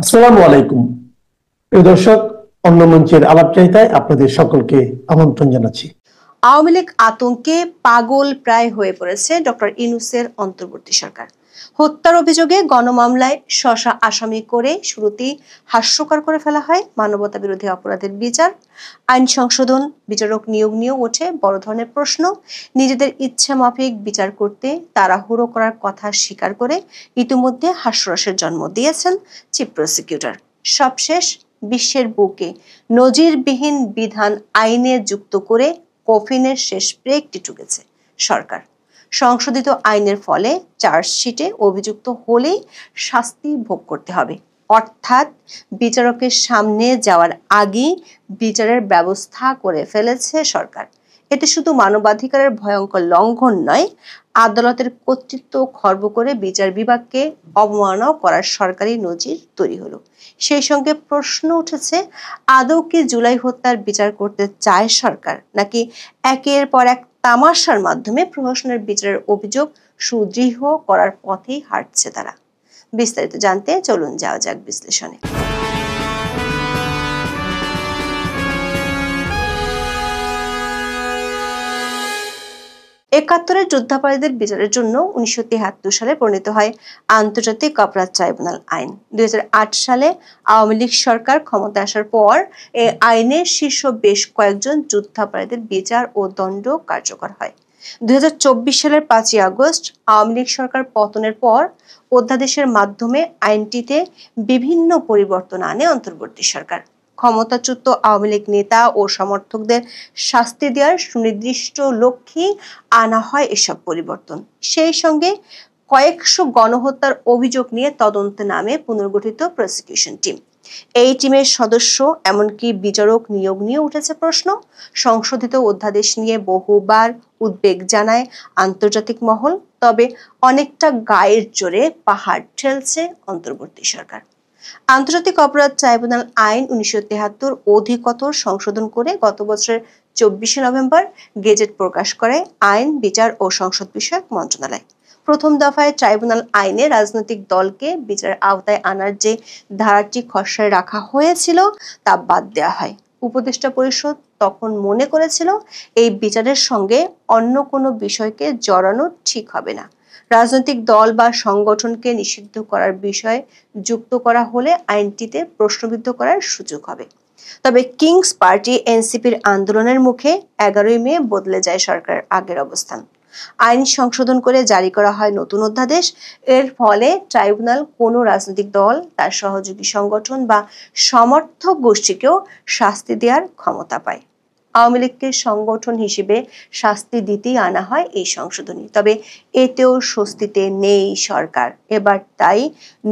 আসসালামু আলাইকুম প্রিয় দর্শক, অন্য মঞ্চের আলাপচারিতায় আপনাদের সকলকে আমন্ত্রণ জানাচ্ছি। আওয়ামী লীগ আতঙ্কে পাগল প্রায় হয়ে পড়েছে ডক্টর ইউনূসের অন্তর্বর্তী সরকার। হত্যার অভিযোগে গণমামলায় শশা আসামি করে শুরুতেই হাস্যকর করে ফেলা হয় মানবতা বিরোধী অপরাধের বিচার, আইন সংশোধন, বিচারক নিয়োগ নিয়েও ওঠে বড় ধরনের প্রশ্ন। নিজেদের ইচ্ছা মাফিক বিচার করতে তাড়াহুড়ো করার কথা স্বীকার করে ইতিমধ্যে হাস্যরসের জন্ম দিয়েছেন চিফ প্রসিকিউটর। সবশেষ বিশ্বের বুকে নজিরবিহীন বিধান আইনে যুক্ত করে কফিনের শেষ ব্রেকটি ঠুকেছে সরকার। সংশোধিত আইনের ফলে চার্জশিটে অভিযুক্ত হলেই শাস্তি ভোগ করতে হবে, অর্থাৎ বিচারকের সামনে যাওয়ার আগেই বিচারের ব্যবস্থা করে ফেলেছে সরকার। এতে শুধু মানবাধিকারের ভয়ঙ্কর লঙ্ঘন নয়, আদালতের কর্তৃত্ব খর্ব করে বিচার বিভাগকে অবমাননা করার সরকারি নজির তৈরি হলো। সেই সঙ্গে প্রশ্ন উঠেছে, আদৌ কি জুলাই হত্যার বিচার করতে চায় সরকার, নাকি একের পর এক তামাশার মাধ্যমে প্রহসনের বিচারের অভিযোগ সুদৃঢ় করার পথেই হাঁটছে তারা? বিস্তারিত জানতে চলুন যাওয়া যাক বিশ্লেষণে। ৭১-এর যুদ্ধাপরাধীদের বিচারের জন্য ১৯৭৩ সালে প্রণীত হয় আন্তর্জাতিক অপরাধ ট্রাইব্যুনাল আইন। ২০০৮ সালে আওয়ামী লীগ সরকার ক্ষমতায় আসার পর এই আইনের শীর্ষ বেশ কয়েকজন যুদ্ধাপরাধীদের বিচার ও দণ্ড কার্যকর হয়। ২০২৪ সালের ৫ই আগস্ট আওয়ামী লীগ সরকার পতনের পর অধ্যাদেশের মাধ্যমে আইনটিতে বিভিন্ন পরিবর্তন আনে অন্তর্বর্তী সরকার। ক্ষমতাচ্যুত আওয়ামী লীগ নেতা ও সমর্থকদের শাস্তি দেওয়ার সুনির্দিষ্ট লক্ষ্যে আনা হয় এসব পরিবর্তন। সেই সঙ্গে কয়েকশো গণহত্যার অভিযোগ নিয়ে তদন্তে নামে পুনর্গঠিত প্রসিকিউশন টিম। এই টিমের সদস্য এমনকি বিচারক নিয়োগ নিয়ে উঠেছে প্রশ্ন। সংশোধিত অধ্যাদেশ নিয়ে বহুবার উদ্বেগ জানায় আন্তর্জাতিক মহল, তবে অনেকটা গায়ের জোরে পাহাড় ঠেলছে অন্তর্বর্তী সরকার। আন্তর্জাতিক অপরাধ ট্রাইব্যুনাল আইন ১৯৭৩ অধিকতর সংশোধন করে গত বছরের ২৪শে নভেম্বর গেজেট প্রকাশ করে আইন, বিচার ও সংসদ বিষয়ক মন্ত্রণালয়। প্রথম দফায় ট্রাইব্যুনাল আইনে রাজনৈতিক দলকে বিচারের আওতায় আনার যে ধারাটি খসড়ায় রাখা হয়েছিল তা বাদ দেওয়া হয়। উপদেষ্টা পরিষদ তখন মনে করেছিল এই বিচারের সঙ্গে অন্য কোনো বিষয়কে জড়ানো ঠিক হবে না। রাজনৈতিক দল বা সংগঠনকে নিষিদ্ধ করার বিষয় যুক্ত করা হলে আইনটিতে প্রশ্নবিদ্ধ করার সুযোগ হবে। তবে কিংস পার্টি এনসিপির আন্দোলনের মুখে ১১ই মে বদলে যায় সরকারের আগের অবস্থান। আইন সংশোধন করে জারি করা হয় নতুন অধ্যাদেশ। এর ফলে ট্রাইব্যুনাল কোনো রাজনৈতিক দল, তার সহযোগী সংগঠন বা সমর্থক গোষ্ঠীকেও শাস্তি দেওয়ার ক্ষমতা পায়। আওয়ামী লীগকে সংগঠন হিসেবে শাস্তি দিতেই আনা হয় এই সংশোধনী। তবে এতেও স্বস্তিতে নেই সরকার। এবার তাই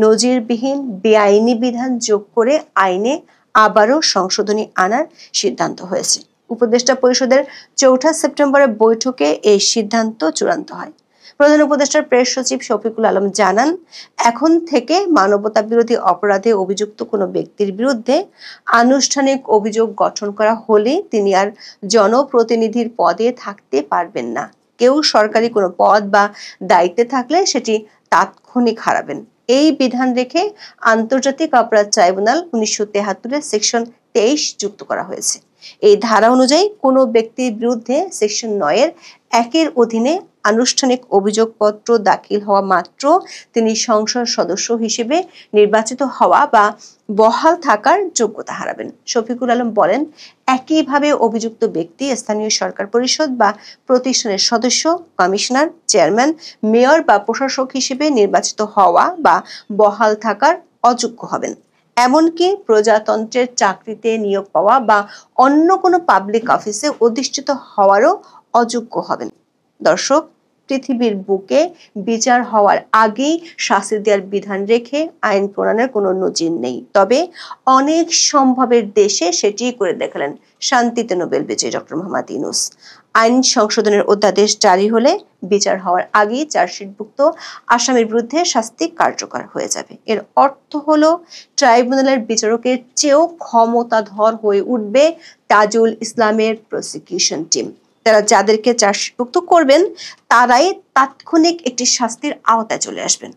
নজিরবিহীন বেআইনি বিধান যোগ করে আইনে আবারও সংশোধনী আনার সিদ্ধান্ত হয়েছে। উপদেষ্টা পরিষদের ৪ সেপ্টেম্বরের বৈঠকে এই সিদ্ধান্ত চূড়ান্ত হয়। প্রধান উপদেষ্টার প্রেস সচিব শফিকুল আলম জানান, এখন থেকে মানবতা বিরোধী অপরাধে অভিযুক্ত কোনো ব্যক্তির বিরুদ্ধে আনুষ্ঠানিক অভিযোগ গঠন করা হলে তিনি আর জনপ্রতিনিধির পদে থাকতে পারবেন না। কেউ সরকারি কোনো পদ বা দায়িত্বে থাকলে সেটি তাৎক্ষণিক হারাবেন। এই বিধান রেখে আন্তর্জাতিক অপরাধ ট্রাইব্যুনাল ১৯৭৩-এর সেকশন ২৩ যুক্ত করা হয়েছে। এই ধারা অনুযায়ী কোনো ব্যক্তির বিরুদ্ধে সেকশন ৯-এর ১-এর অধীনে আনুষ্ঠানিক অভিযোগপত্র দাখিল হওয়া মাত্র তিনি সংসদ সদস্য হিসেবে নির্বাচিত হওয়া বা বহাল থাকার যোগ্যতা হারাবেন। শফিকুল আলম বলেন, একইভাবে অভিযুক্ত ব্যক্তি স্থানীয় সরকার পরিষদ বা প্রতিষ্ঠানের সদস্য, কমিশনার, চেয়ারম্যান, মেয়র বা প্রশাসক হিসেবে নির্বাচিত হওয়া বা বহাল থাকার অযোগ্য হবেন। এমনকি প্রজাতন্ত্রের চাকরিতে নিয়োগ পাওয়া বা অন্য কোনো পাবলিক অফিসে অধিষ্ঠিত হওয়ারও অযোগ্য হবেন। দর্শক, পৃথিবীর বুকে বিচার হওয়ার আগেই শাস্তি দেওয়ার বিধান রেখে আইন প্রণয়নের কোনো নজির নেই। তবে অনেক সম্ভবের দেশে সেটি করে দেখালেন শান্তিতে নোবেল বিজয়ী ডক্টর মোহাম্মদ ইউনূস। আইন সংশোধনের অধ্যাদেশ জারি হলে বিচার হওয়ার আগেই চার্জশিটভুক্ত আসামির বিরুদ্ধে শাস্তি কার্যকর হয়ে যাবে। এর অর্থ হলো ট্রাইব্যুনালের বিচারকের চেয়েও ক্ষমতাধর হয়ে উঠবে তাজুল ইসলামের প্রসিকিউশন টিম। তারা যাদেরকে চার্জশিটভুক্ত করবেন তারাই তাৎক্ষণিক একটি শাস্তির আওতায় চলে আসবেন।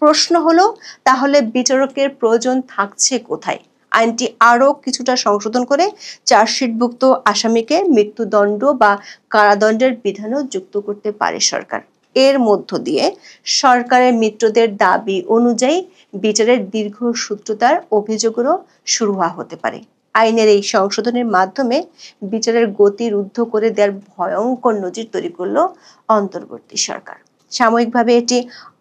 প্রশ্ন হলো, তাহলে বিচারকের প্রয়োজন থাকছে কোথায়? আইনটি আরো কিছুটা সংশোধন করে চার্জশিটভুক্ত আসামিকে মৃত্যুদণ্ড বা কারাদণ্ডের বিধানও যুক্ত করতে পারে সরকার। এর মধ্য দিয়ে সরকারের মিত্রদের দাবি অনুযায়ী বিচারের দীর্ঘসূত্রতার অভিযোগেরও শুরু হতে পারে। আইনের এই সংশোধনের মাধ্যমে বিচারের গতি রুদ্ধ করে দেওয়ার ভয়ঙ্কর নজির তৈরি করল অন্তর্বর্তী সরকার। সাময়িকভাবে এটি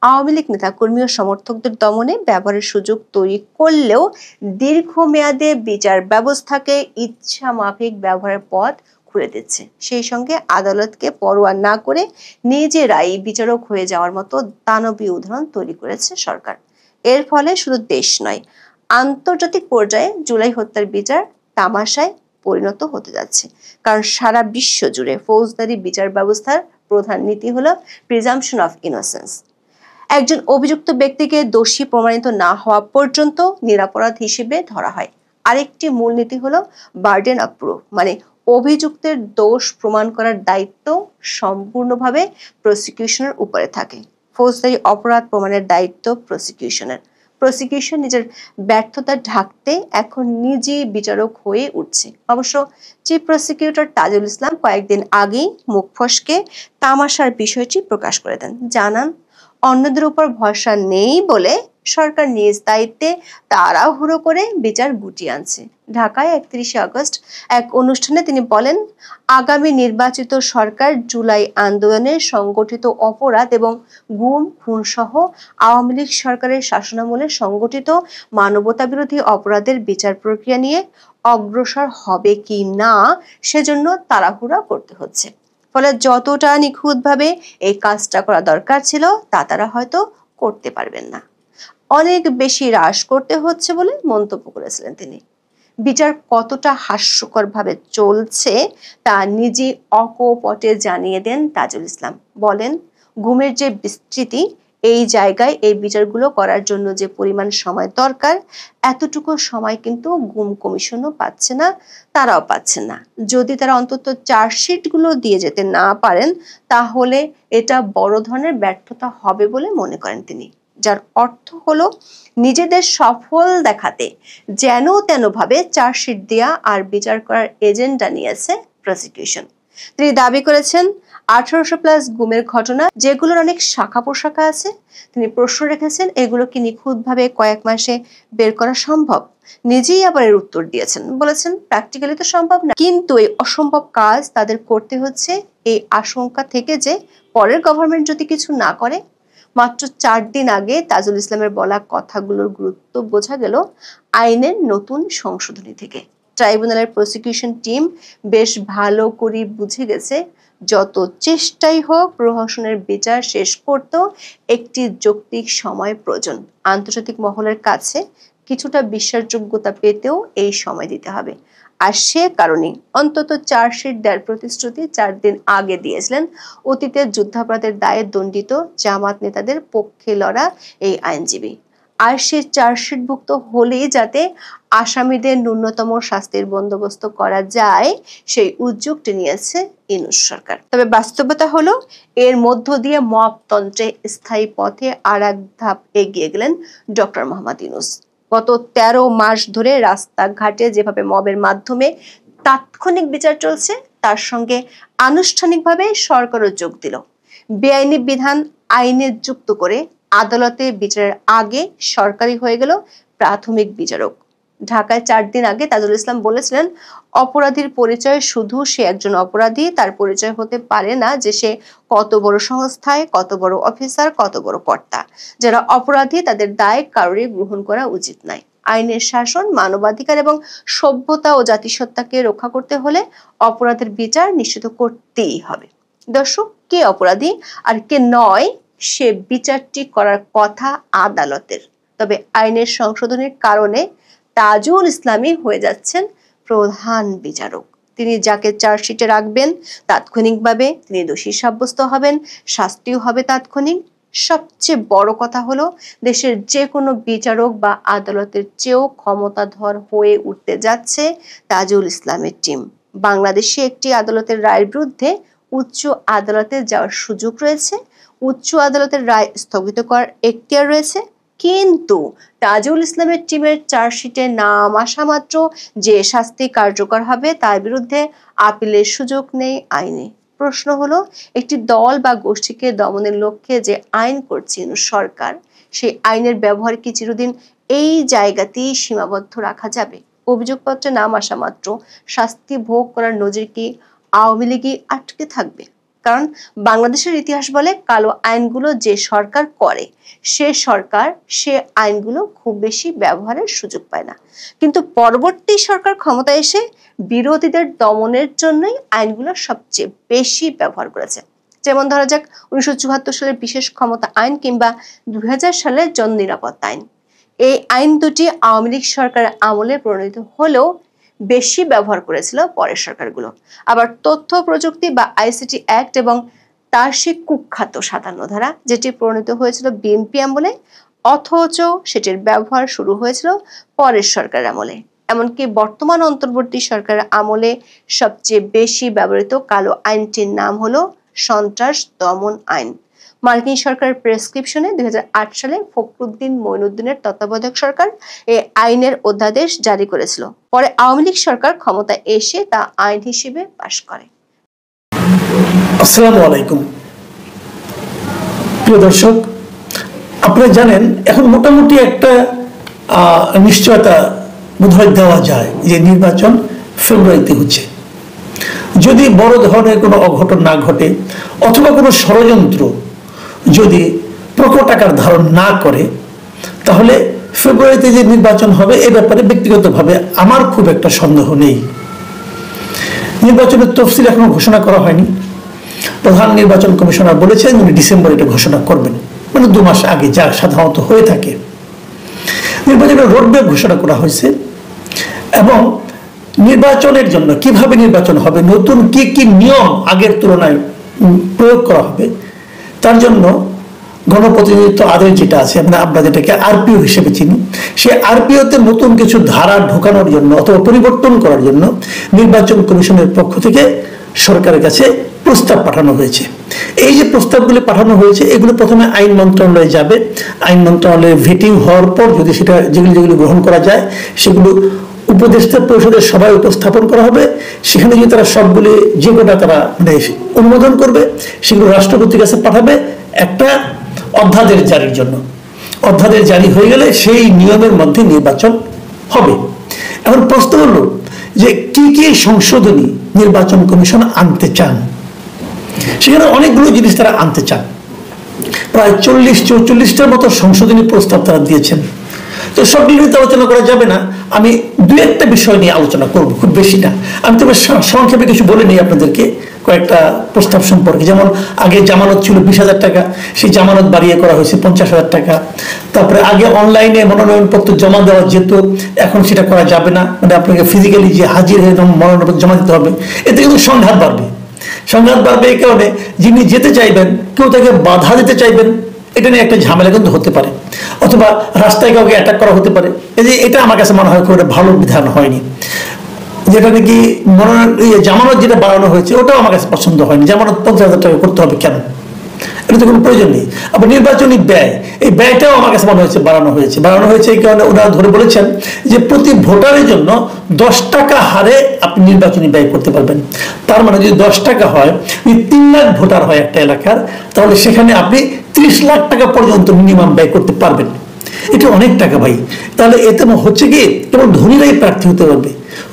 আওয়ামী লীগ নেতাকর্মী ও সমর্থকদের দমনে ব্যবহারের সুযোগ তৈরি করলেও দীর্ঘমেয়াদে বিচার ব্যবস্থাকে ইচ্ছা মাফিক ব্যবহারের পথ খুলে দিচ্ছে। সেই সঙ্গে আদালতকে পরোয়া না করে নিজেরাই বিচারক হয়ে যাওয়ার মতো দানবীয় উদাহরণ তৈরি করেছে সরকার। এর ফলে শুধু দেশ নয়, আন্তর্জাতিক পর্যায়ে জুলাই হত্যার বিচার তামাশায় পরিণত হতে যাচ্ছে। কারণ সারা বিশ্ব জুড়ে ফৌজদারি বিচার ব্যবস্থার প্রধান নীতি হলো প্রিজাম্পশন অফ ইনোসেন্স। একজন অভিযুক্ত ব্যক্তিকে দোষী প্রমাণিত না হওয়া পর্যন্ত নিরপরাধ হিসেবে ধরা হয়। আরেকটি মূলনীতি হলো বার্ডেন অফ প্রুফ, মানে অভিযুক্তের দোষ প্রমাণ করার দায়িত্ব সম্পূর্ণভাবে প্রসিকিউশনের উপরে থাকে। ফৌজদারি অপরাধ প্রমাণের দায়িত্ব প্রসিকিউশনের। প্রসিকিউশন নিজের ব্যর্থতা ঢাকতে এখন নিজেই বিচারক হয়ে উঠছে। অবশ্য চিফ প্রসিকিউটর তাজুল ইসলাম কয়েকদিন আগেই মুখ ফসকে তামাশার বিষয়টি প্রকাশ করে দেন। জানান, অন্যদের উপর ভরসা নেই বলে সরকার নিজ দায়িত্বে তাড়াহুড়ো করে বিচার গুটিয়ে আনছে। ঢাকায় 31শে আগস্ট এক অনুষ্ঠানে তিনি বলেন, আগামী নির্বাচিত সরকার জুলাই আন্দোলনের সংগঠিত অপরাধ এবং গুম খুন সহ আওয়ামী লীগ সরকারের শাসনামলে সংগঠিত মানবতাবিরোধী অপরাধের বিচার প্রক্রিয়া নিয়ে অগ্রসর হবে কি না সেজন্য তাড়াহুড়া করতে হচ্ছে। ফলে যতটা নিখুঁতভাবে এই কাজটা করা দরকার ছিল তা তারা হয়তো করতে পারবেন না, অনেক বেশি হ্রাস করতে হচ্ছে বলে মন্তব্য করেছিলেন তিনি। বিচার কতটা হাস্যকরভাবে চলছে তা নিজে অকপটে জানিয়ে দেন তাজুল ইসলাম। বলেন, গুমের যে বিস্তৃতি, এই জায়গায় এই বিচারগুলো করার জন্য যে পরিমাণ সময় দরকার, এতটুকু সময় কিন্তু গুম কমিশনও পাচ্ছে না, তারাও পাচ্ছেন না। যদি তারা অন্তত চার্জশিটগুলো দিয়ে যেতে না পারেন, তাহলে এটা বড় ধরনের ব্যর্থতা হবে বলে মনে করেন তিনি। যার অর্থ হলো, নিজেদের সফল দেখাতে যেন তেন ভাবে চার্জশিট দেয়া আর বিচার করার এজেন্ডা নিয়েছে প্রসিকিউশন। তিনি দাবি করেছেন, 1800+ গুমের ঘটনা, যেগুলোর অনেক শাখা প্রশাখা আছে, তিনি প্রশ্ন রেখেছেন এগুলো কি নিখুঁতভাবে কয়েক মাসে বের করা সম্ভব? নিজেই আবার এর উত্তর দিয়েছেন, বলেছেন প্র্যাকটিক্যালি তো সম্ভব না, কিন্তু এই অসম্ভব কাজ তাদের করতে হচ্ছে এই আশঙ্কা থেকে যে পরের গভর্নমেন্ট যদি কিছু না করে। মাত্র 4 দিন আগে তাজুল ইসলামের বলা কথাগুলোর গুরুত্ব বোঝা গেল আইনের নতুন সংশোধনী থেকে। ট্রাইব্যুনালের প্রসিকিউশন টিম বেশ ভালো করে বুঝে গেছে, যত চেষ্টাই হোক প্রহসনের বিচার শেষ করতেও একটি যৌক্তিক সময় প্রয়োজন। আন্তর্জাতিক মহলের কাছে কিছুটা বিশ্বাসযোগ্যতা পেতেও এই সময় দিতে হবে। আর সে কারণে অন্তত চার্জশিট দেওয়ার প্রতিশ্রুতি 4 দিন আগে দিয়েছিলেন অতীতের যুদ্ধাপরাধের দায়ে দণ্ডিত জামাত নেতাদের পক্ষে লড়া এই আইনজীবী। আর সে চার্জশিটভুক্ত হলেই যাতে আসামিদের ন্যূনতম শাস্তির বন্দোবস্ত করা যায়, সেই উদ্যোগটি নিয়েছে ইউনূস সরকার। তবে বাস্তবতা হলো, এর মধ্য দিয়ে মবতন্ত্রে স্থায়ী পথে আর এক ধাপ এগিয়ে গেলেন ডক্টর মোহাম্মদ ইউনূস। গত 13 মাস ধরে রাস্তাঘাটে যেভাবে মবের মাধ্যমে তাৎক্ষণিক বিচার চলছে, তার সঙ্গে আনুষ্ঠানিকভাবে সরকারও যোগ দিল। বেআইনি বিধান আইনে যুক্ত করে আদালতে বিচারের আগে সরকারি হয়ে গেল প্রাথমিক বিচারক। ঢাকায় 4 দিন আগে তাজুল ইসলাম বলেছিলেন, অপরাধীর পরিচয় শুধু সে একজন অপরাধী, তার পরিচয় হতে পারে না যে সে কত বড় সংস্থায়, কত বড় অফিসার, কত বড় কর্তা। যারা অপরাধী তাদের দায় কারোরই গ্রহণ করা উচিত নয়। আইনের শাসন, মানবাধিকার এবং সভ্যতা ও জাতিসত্তাকে রক্ষা করতে হলে অপরাধের বিচার নিশ্চিত করতেই হবে। দর্শক, কে অপরাধী আর কে নয়, সে বিচারটি করার কথা আদালতের। তবে আইনের সংশোধনের কারণে তাজুল ইসলামই হয়ে যাচ্ছেন প্রধান বিচারক। তিনি যাকে চার্জশিটে রাখবেন, তাৎক্ষণিকভাবে তিনি দোষী সাব্যস্ত হবেন, শাস্তিও হবে তাৎক্ষণিক। সবচেয়ে বড় কথা হলো, দেশের যে কোনো বিচারক বা আদালতের চেয়েও ক্ষমতাধর হয়ে উঠতে যাচ্ছে তাজুল ইসলামের টিম। বাংলাদেশে একটি আদালতের রায়ের বিরুদ্ধে উচ্চ আদালতে যাওয়ার সুযোগ রয়েছে, উচ্চ আদালতের রায় স্থগিত করার এখতিয়ার রয়েছে। কিন্তু তাজুল ইসলামের টিমের চার্জশিটে নাম আসা মাত্র যে শাস্তি কার্যকর হবে তার বিরুদ্ধে আপিলের সুযোগ নেই আইনে। প্রশ্ন হলো, একটি দল বা গোষ্ঠীকে দমনের লক্ষ্যে যে আইন করছে সরকার, সেই আইনের ব্যবহার কি চিরদিন এই জায়গাতেই সীমাবদ্ধ রাখা যাবে? অভিযোগপত্রে নাম আসা মাত্র শাস্তি ভোগ করার নজির কি আওয়ামী লীগই আটকে থাকবে? কারণ বাংলাদেশের ইতিহাস বলে, কালো আইনগুলো যে সরকার করে সে আইনগুলো খুব বেশি ব্যবহারের সুযোগ পায় না, কিন্তু পরবর্তী সরকার ক্ষমতায় এসে বিরোধীদের দমনের জন্যই আইনগুলো সবচেয়ে বেশি ব্যবহার করেছে। যেমন ধরা যাক 1974 সালের বিশেষ ক্ষমতা আইন কিংবা 2000 সালের জননিরাপত্তা আইন। এই আইন দুটি আওয়ামী লীগ সরকারের আমলে প্রণীত হলেও বেশি ব্যবহার করেছিল পরের সরকারগুলো। আবার তথ্য প্রযুক্তি বা আইসিটি অ্যাক্ট এবং তার সেই কুখ্যাত 57 ধারা, যেটি প্রণীত হয়েছিল বিএনপি আমলে, অথচ সেটির ব্যবহার শুরু হয়েছিল পরের সরকারের আমলে। এমনকি বর্তমান অন্তর্বর্তী সরকারের আমলে সবচেয়ে বেশি ব্যবহৃত কালো আইনটির নাম হলো সন্ত্রাস দমন আইন। মার্কিন সরকারের প্রেসক্রিপশনে 2008 সালে ফখরুদ্দিন মঈনুদ্দিনের তত্ত্বাবধায়ক সরকার এই আইনের অধ্যাদেশ জারি করেছিল। পরে আওয়ামী লীগ সরকার ক্ষমতায় এসে তা আইন হিসেবে পাশ করে। আসসালামু আলাইকুম প্রিয় দর্শক, আপনারা জানেন এখন মোটামুটি একটা নিশ্চয়তা বোধহয় দেওয়া যায় যে নির্বাচন ফেব্রুয়ারিতে হচ্ছে। যদি বড় ধরনের কোনো অঘটন না ঘটে অথবা কোনো ষড়যন্ত্র যদি প্রকট আকার ধারণ না করে, তাহলে ফেব্রুয়ারিতে যে নির্বাচন হবে এ ব্যাপারে ব্যক্তিগতভাবে আমার খুব একটা সন্দেহ নেই। নির্বাচনের তফসিল এখনো ঘোষণা করা হয়নি। প্রধান নির্বাচন কমিশনার বলেছেন উনি ডিসেম্বরে এটা ঘোষণা করবেন, মানে 2 মাস আগে, যা সাধারণত হয়ে থাকে। নির্বাচনের রোডম্যাপ ঘোষণা করা হয়েছে এবং নির্বাচনের জন্য কিভাবে নির্বাচন হবে, নতুন কি কি নিয়ম আগের তুলনায় প্রয়োগ করা হবে, তার জন্য গণপ্রতিনিধিত্ব আদেশ যেটা আছে, মানে আমরা যেটাকে আরপিও হিসেবে চিনি, সেই আরপিওতে নতুন কিছু ধারা ঢোকানোর জন্য অথবা পরিবর্তন করার জন্য নির্বাচন কমিশনের পক্ষ থেকে সরকারের কাছে প্রস্তাব পাঠানো হয়েছে। এই যে প্রস্তাবগুলো পাঠানো হয়েছে এগুলো প্রথমে আইন মন্ত্রণালয়ে যাবে। আইন মন্ত্রণালয়ে ভেটিং হওয়ার পর যদি সেটা যেগুলো গ্রহণ করা যায় সেগুলো উপদেষ্টা পরিষদের সভায় উপস্থাপন করা হবে। সেখানে যদি তারা সবগুলি যে কোটা তারা অনুমোদন করবে, সেগুলো রাষ্ট্রপতির কাছে পাঠাবে একটা অধ্যাদেশ জারির জন্য। অধ্যাদেশ জারি হয়ে গেলে সেই নিয়মের মধ্যে নির্বাচন হবে। এখন প্রশ্ন হলো যে কি কি সংশোধনী নির্বাচন কমিশন আনতে চান। সেখানে অনেকগুলো জিনিস তারা আনতে চান, প্রায় 40-44টার মতো সংশোধনী প্রস্তাব তারা দিয়েছেন। তো সবগুলো আলোচনা করা যাবে না, আমি 2-1টা বিষয় নিয়ে আলোচনা করব, খুব বেশি না। আমি তবে সংক্ষেপে কিছু বলে নিই আপনাদেরকে কয়েকটা প্রস্তাব সম্পর্কে। যেমন আগে জামানত ছিল 20,000 টাকা, সেই জামানত বাড়িয়ে করা হয়েছে 50,000 টাকা। তারপরে আগে অনলাইনে মনোনয়নপত্র জমা দেওয়া যেত, এখন সেটা করা যাবে না, মানে আপনাকে ফিজিক্যালি যে হাজির হয়ে মনোনয়নপত্র জমা দিতে হবে। এতে কিন্তু সংঘাত বাড়বে। সংঘাত বাড়বে এই কারণে যিনি যেতে চাইবেন কেউ তাকে বাধা দিতে চাইবেন, এটা নিয়ে একটা ঝামেলা কিন্তু হতে পারে, অথবা রাস্তায় কাউকে অ্যাটাক করা হতে পারে। এই যে এটা আমার কাছে মনে হয় খুব ভালো বিধান হয়নি। যেটা নাকি জামানত যেটা বাড়ানো হয়েছে ওটাও আমার কাছে পছন্দ হয়নি। জামানত 50,000 টাকা করতে হবে কেন? এটা তো কোনো প্রয়োজন নেই। আবার নির্বাচনী ব্যয়, এই ব্যয়টাও আমার কাছে মনে হয়েছে বাড়ানো হয়েছে এই কারণে ওনারা ধরে বলেছেন যে প্রতি ভোটারের জন্য 10 টাকা হারে আপনি নির্বাচনী ব্যয় করতে পারবেন। তার মানে যদি 10 টাকা হয়, 3 লাখ ভোটার হয় একটা এলাকার, তাহলে সেখানে আপনি 30 লাখ টাকা পর্যন্ত মিনিমাম ব্যয় করতে পারবেন। এটা অনেক টাকা ভাই। তাহলে এতে হচ্ছে কি কেবল ধনীরাই প্রার্থী হতে পারবে,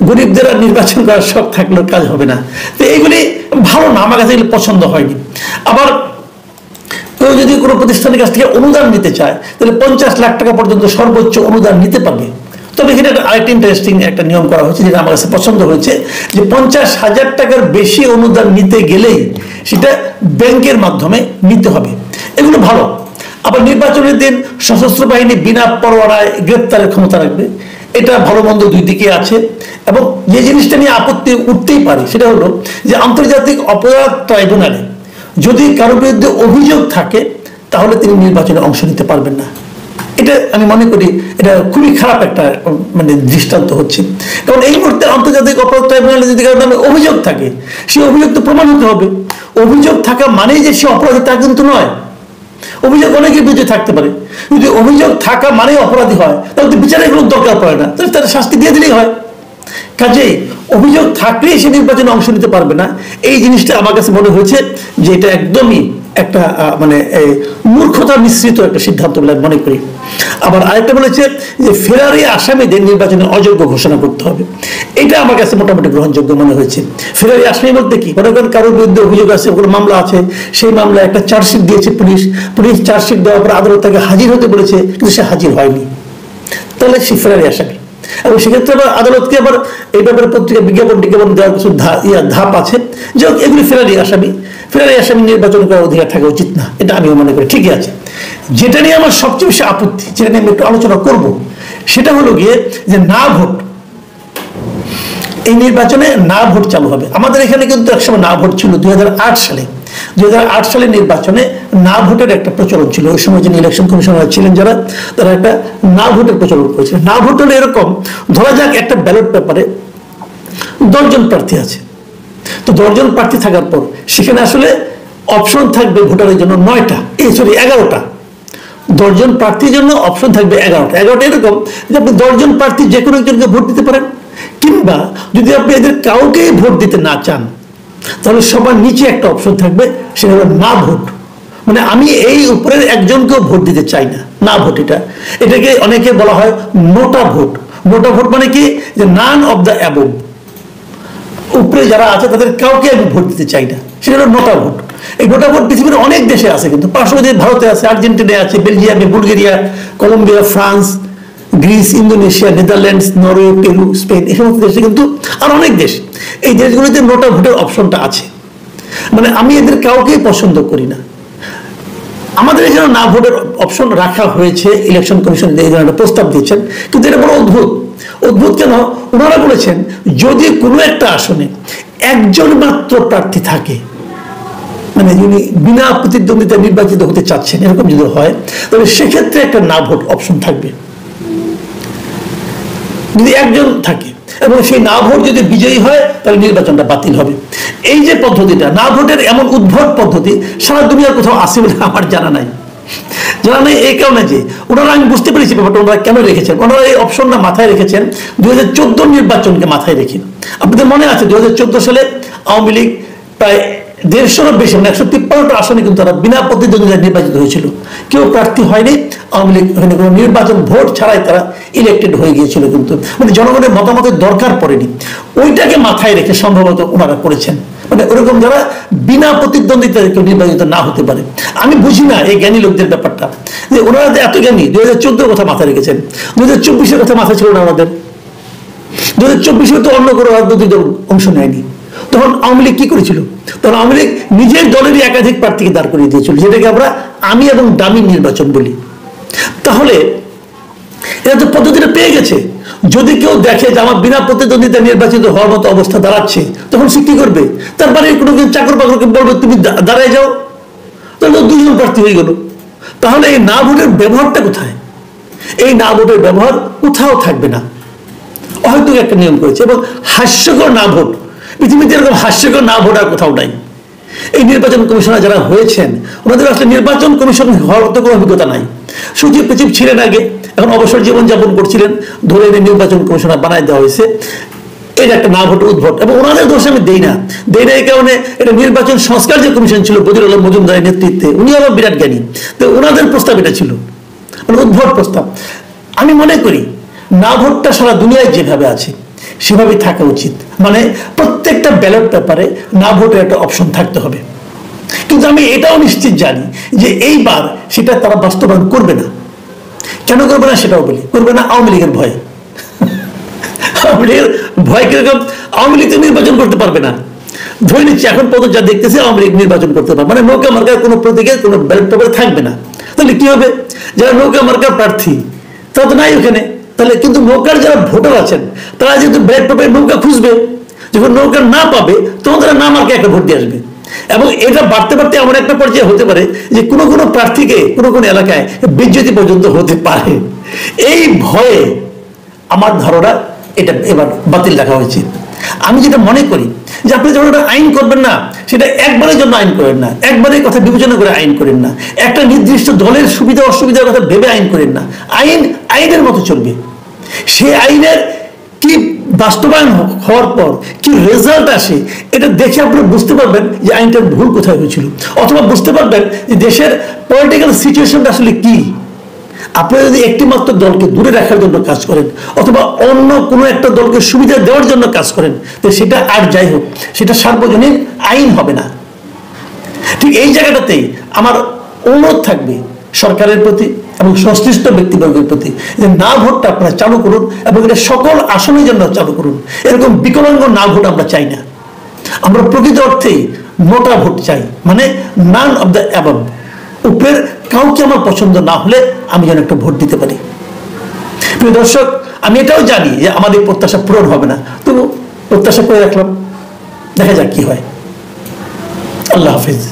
গরিবদের আর নির্বাচন করার শখ থাকলেও কাজ হবে না। তো এইগুলি ভালো না, আমার কাছে এগুলো পছন্দ হয়নি। আবার কেউ যদি কোনো প্রতিষ্ঠানের কাছ থেকে অনুদান নিতে চায় তাহলে 50 লাখ টাকা পর্যন্ত সর্বোচ্চ অনুদান নিতে পারবে। তবে এখানে আরেকটা ইন্টারেস্টিং একটা নিয়ম করা হয়েছে যেটা আমার কাছে পছন্দ হয়েছে, যে 50,000 টাকার বেশি অনুদান নিতে গেলেই সেটা ব্যাংকের মাধ্যমে নিতে হবে। এগুলো ভালো। আবার নির্বাচনের দিন সশস্ত্র বাহিনী বিনা পরোয়ানায় গ্রেপ্তারের ক্ষমতা রাখবে, এটা ভালো মন্দ দুই দিকে আছে। এবং যে জিনিসটা নিয়ে আপত্তি উঠতেই পারে সেটা হলো যে আন্তর্জাতিক অপরাধ ট্রাইব্যুনালে যদি কারো বিরুদ্ধে অভিযোগ থাকে তাহলে তিনি নির্বাচনে অংশ নিতে পারবেন না। এটা আমি মনে করি এটা খুবই খারাপ একটা মানে দৃষ্টান্ত হচ্ছে। কারণ এই মুহূর্তে আন্তর্জাতিক অপরাধ ট্রাইব্যুনালে যদি কারো নামে অভিযোগ থাকে, সেই অভিযোগ তো প্রমাণ হতে হবে। অভিযোগ থাকা মানেই যে সে অপরাধী তা কিন্তু নয়। অভিযোগ অনেকের বিরুদ্ধে থাকতে পারে, যদি অভিযোগ থাকা মানে অপরাধী হয় তাহলে তো বিচারের কোনো দরকার পড়ে না, তাহলে তার শাস্তি দিয়ে দিলেই হয়। কাজেই অভিযোগ থাকলেই সে নির্বাচনে অংশ নিতে পারবে না, এই জিনিসটা আমার কাছে মনে হয়েছে যে এটা একদমই একটা মানে মূর্খতা মিশ্রিত একটা সিদ্ধান্ত বলে মনে করি। আবার আরেকটা বলেছে যে ফেরারি আসামিদের নির্বাচনে অযোগ্য ঘোষণা করতে হবে, এটা আমার কাছে মোটামুটি গ্রহণযোগ্য মনে হয়েছে। ফেরারি আসামি বলতে কি, মনে করেন কারোর বিরুদ্ধে অভিযোগ আছে, কোনো মামলা আছে, সেই মামলায় একটা চার্জশিট দিয়েছে পুলিশ চার্জশিট দেওয়ার পর আদালত তাকে হাজির হতে বলেছে কিন্তু সে হাজির হয়নি, তাহলে সে ফেরারি আসামি। এবং সেক্ষেত্রে আবার আদালতকে আবার এই ব্যাপারে পত্রিকা বিজ্ঞাপন দেওয়ার কিছু ধাপ আছে, যে এগুলি ফেরারি আসামি নির্বাচন করার অধিকার থাকা উচিত না, এটা আমিও মনে করি ঠিকই আছে। যেটা নিয়ে আমার সবচেয়ে বেশি আপত্তি, যেটা নিয়ে আমি একটু আলোচনা করব, সেটা হলো গিয়ে যে না ভোট, এই নির্বাচনে না ভোট চালু হবে। আমাদের এখানে কিন্তু একসময় না ভোট ছিল 2008 সালে। 2008 সালের নির্বাচনে না ভোটের একটা প্রচলন ছিল। ওই সময় যিনি ইলেকশন কমিশনার ছিলেন যারা, তারা একটা না ভোটের প্রচলন করেছিলেন। না ভোট হলে এরকম, ধরা যাক একটা ব্যালট পেপারে 10 জন প্রার্থী আছে, তো 10 জন প্রার্থী থাকার পর সেখানে আসলে অপশন থাকবে ভোটারের জন্য 11টা। 10 জন প্রার্থীর জন্য অপশন থাকবে 11টা এরকম যে আপনি 10 জন প্রার্থী যে কোনো একজনকে ভোট দিতে পারেন, কিংবা যদি আপনি এদের কাউকেই ভোট দিতে না চান তাহলে সবার নিচে একটা অপশন থাকবে, সেটা হলো না ভোট। মানে আমি এই উপরের একজনকেও ভোট দিতে চাই না, না ভোট। এটাকে অনেকে বলা হয় নোটা ভোট। নোটা ভোট মানে কি, যে নান অফ দ্য অ্যাবভ, উপরে যারা আছে তাদের কাউকে আমি ভোট দিতে চাই না, সেটা হলো নোটা ভোট। এই নোটা ভোট পৃথিবীর অনেক দেশে আছে, কিন্তু পার্শ্ববর্তী ভারতে আছে, আর্জেন্টিনায় আছে, বেলজিয়ামে, Bulgaria, Colombia, France, Greece, Indonesia, Netherlands, Norway, Peru, Spain, এই সমস্ত দেশে কিন্তু আর অনেক দেশ, এই দেশগুলোতে নোটা ভোটের অপশনটা আছে। মানে আমি এদের কাউকেই পছন্দ করি না। আমাদের এখানে না ভোটের অপশন রাখা হয়েছে, ইলেকশন কমিশন এই ধরনের প্রস্তাব দিয়েছেন, কিন্তু এটা বড় অদ্ভুত কেন, ওনারা বলেছেন যদি কোনো একটা আসনে একজন মাত্র প্রার্থী থাকে, মানে যিনি বিনা প্রতিদ্বন্দ্বিতা নির্বাচিত হতে চাচ্ছেন, এরকম যদি হয় তবে সেক্ষেত্রে একটা না ভোট অপশন থাকবে। যদি একজন থাকে এবং সেই না ভোট যদি বিজয়ী হয় তাহলে নির্বাচনটা বাতিল হবে। এই যে পদ্ধতিটা, না ভোটের এমন উদ্ভট পদ্ধতি সারা দুনিয়ার কোথাও আছে বলে আমার জানা নাই। এই কারণে যে ওনারা, আমি বুঝতে পেরেছি ব্যাপারটা ওনারা কেন রেখেছেন। ওনারা এই অপশনটা মাথায় রেখেছেন 2014 নির্বাচনকে মাথায় রেখে। আপনাদের মনে আছে 2014 সালে আওয়ামী লীগ প্রায় 150-এর বেশি, মানে 153টা আসনে কিন্তু তারা বিনা প্রতিদ্বন্দ্বিতায় নির্বাচিত হয়েছিল, কেউ প্রার্থী হয়নি। আওয়ামী লীগ ওখানে কোনো নির্বাচন ভোট ছাড়াই তারা ইলেক্টেড হয়ে গিয়েছিল, কিন্তু মানে জনগণের মতামতের দরকার পড়েনি। ওইটাকে মাথায় রেখে সম্ভবত ওনারা করেছেন, মানে ওরকম যারা বিনা প্রতিদ্বন্দ্বিতায় কেউ নির্বাচিত না হতে পারে। আমি বুঝি না এই জ্ঞানী লোকদের ব্যাপারটা, যে ওনারা যে এত জ্ঞানী। 2014 কথা মাথায় রেখেছেন, 2024 কথা মাথায় ছিল না আমাদের। 2024 তো অন্য কোনো রাজনৈতিক দল অংশ নেয়নি। তখন আওয়ামী লীগ কি করেছিল, তখন আওয়ামী লীগ নিজের দলেরই একাধিক প্রার্থীকে দাঁড় করিয়ে দিয়েছিল, যেটাকে আমরা আমি এবং দামি নির্বাচন বলি। তাহলে এরা তো পদ্ধতিটা পেয়ে গেছে। যদি কেউ দেখে যে আমার বিনা প্রতিদ্বন্দ্বিতা নির্বাচিত হওয়ার মতো অবস্থা দাঁড়াচ্ছে, তখন সে কি করবে, তার বাড়ির কোনো চাকর বাকরকে বলবে তুমি দাঁড়ায় যাও, তাহলে 2 জন প্রার্থী হয়ে গেল। তাহলে এই না ভোটের ব্যবহারটা কোথায়? এই না ভোটের ব্যবহার কোথাও থাকবে না। হয়তো একটা নিয়ম করেছে, এবং হাস্যকর না ভোট, পৃথিবীতে এরকম হাস্যকর না ভোট আর কোথাও নাই। এই নির্বাচন কমিশনার যারা হয়েছেন ওনাদের আসলে নির্বাচন কমিশন হওয়ার মতো কোনো অভিজ্ঞতা নাই। সচিব পেচিব ছিলেন আগে, এখন অবসর জীবনযাপন করছিলেন, ধরে এনে নির্বাচন কমিশনার বানাই দেওয়া হয়েছে। এটা একটা না ভোট উদ্ভট, এবং ওনাদের দোষ আমি দেই না। এই কারণে এটা নির্বাচন সংস্কার যে কমিশন ছিল বদিউল আলম মজুমদারের নেতৃত্বে, উনি আবার বিরাট জ্ঞানী, তো ওনাদের প্রস্তাব এটা ছিল, মানে উদ্ভট প্রস্তাব। আমি মনে করি না ভোটটা সারা দুনিয়ায় যেভাবে আছে সেভাবেই থাকা উচিত, মানে প্রত্যেকটা ব্যালট পেপারে না ভোটের একটা অপশন থাকতে হবে। কিন্তু আমি এটাও নিশ্চিত জানি যে এইবার সেটা তারা বাস্তবায়ন করবে না। কেন করবে না সেটাও বলি, করবে না আওয়ামী লীগের ভয়। আওয়ামী লীগের ভয় কিরকম, আওয়ামী লীগ নির্বাচন করতে পারবে না। ধরে নিচ্ছি এখন পর্যন্ত যা দেখতেছি আওয়ামী লীগ নির্বাচন করতে পারবে, মানে নৌকা মার্কার কোনো প্রতীকে কোনো ব্যালট পেপারে থাকবে না। তাহলে কি হবে, যারা নৌকা মার্কার প্রার্থী তারা তো নাই ওখানে। তাহলে কিন্তু নৌকার যারা ভোটার আছেন তারা যেহেতু ব্যালট পেপারে নৌকা খুঁজবে, যখন নৌকা না পাবে তখন তারা না মার্কে একটা ভোট দিয়ে আসবে। এবং এটা বাড়তে বাড়তে এমন একটা পর্যায়ে হতে পারে যে কোনো কোনো প্রার্থীকে কোনো কোনো এলাকায় বেজ্জতি পর্যন্ত হতে পারে। এই ভয়ে আমার ধারণা এটা এবার বাতিল রাখা হয়েছে। আমি যেটা মনে করি যে আপনি যখন একটা আইন করবেন না, সেটা একবারের জন্য আইন করেন না, একবারের কথা বিবেচনা করে আইন করেন না, একটা নির্দিষ্ট দলের সুবিধা অসুবিধার কথা ভেবে আইন করেন না। আইন আইনের মতো চলবে। সেই আইনের কি বাস্তবায়ন হওয়ার পর কি রেজাল্ট আসে, এটা দেখে আপনি বুঝতে পারবেন যে আইনটার ভুল কোথায় হয়েছিল, অথবা বুঝতে পারবেন যে দেশের পলিটিক্যাল সিচুয়েশনটা আসলে কি। আপনারা যদি একটি মাত্র দলকে দূরে রাখার জন্য কাজ করেন, অথবা অন্য কোনো একটা দলকে সুবিধা দেওয়ার জন্য কাজ করেন, তো সেটা আর যাই হোক, সেটা সার্বজনীন আইন হবে না। ঠিক এই জায়গাটাতেই আমার অনুরোধ থাকবে সরকারের প্রতি এবং সংশ্লিষ্ট ব্যক্তিবর্গের প্রতি, যে না ভোটটা আপনারা চালু করুন এবং এটা সকল আসনের জন্য চালু করুন। এরকম বিকলাঙ্গ না ভোট আমরা চাই না। আমরা প্রকৃত অর্থেই মোটা ভোট চাই, মানে নান অব দ্য অ্যাবভ। উপরের কাউকে আমার পছন্দ না হলে আমি যেন একটা ভোট দিতে পারি। প্রিয় দর্শক, আমি এটাও জানি যে আমাদের প্রত্যাশা পূরণ হবে না, তবু প্রত্যাশা করে রাখলাম, দেখা যাক কি হয়। আল্লাহ হাফিজ।